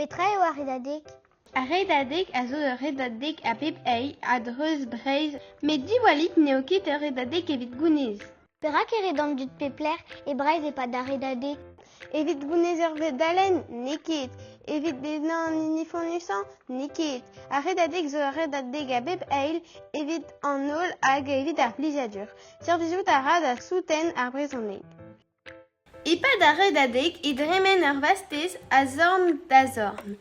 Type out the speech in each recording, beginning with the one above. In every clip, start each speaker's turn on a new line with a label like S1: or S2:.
S1: Petra eo a redadek?
S2: A redadek a zo ur redadek a pep ei a dreuz breiz, met diwalit neo ket ur redadek evit gounez.
S1: Perak ere d'an dud pepler e breiz e pa da redadek?
S2: Evit gounez ur vedalen, neket. Evit denan unifonusan, neket. A redadek zo ur redadek a pep eil evit an ol hag evit ar plijadur. Servizout a rad a souten ar brezhoneg. Epad a redadek e dremen ur vastez a zorn da zorn.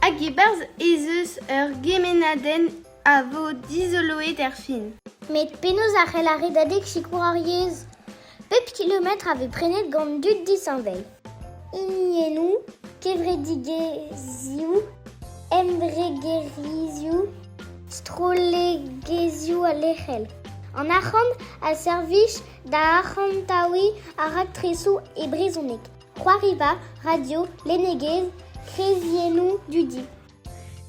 S2: Hag e barz ezeus ur gemenaden a vo dizoloet er fin.
S1: Met penaos a c'hell a redadek sikour ar yez? Pep kilometr ave prenet gant dud disanvel. Inienou, kevredigeziou, embregerizioù, strolegeziou a lechel. An arc'hant a servich da arc'hantaoui a raktresou e brezhoneg. C'hoariva, radio, lenegez, krezienou dudi.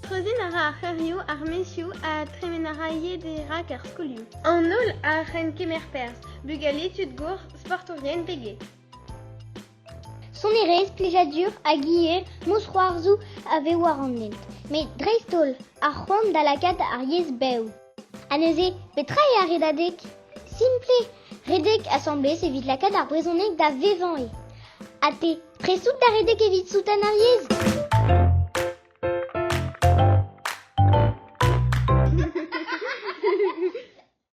S2: Treuzen a ra ar c'hirioù ar mesioù a tremen a ra yed e rak ar skolioù. An ol a ren kemer pers, bug a letud gour sportourien peget.
S1: Son erez, plijadur, hag ier, mous c'hoarzou a veo war an lent. Met dreistol, ar c'hoant da lakat ar yez bev. Aneuze, petra e a redadek? Simple, redek assemblez evit lakat ar brezhoneg da vevan e. Ha te, tresout da redek evit soutan ar yez?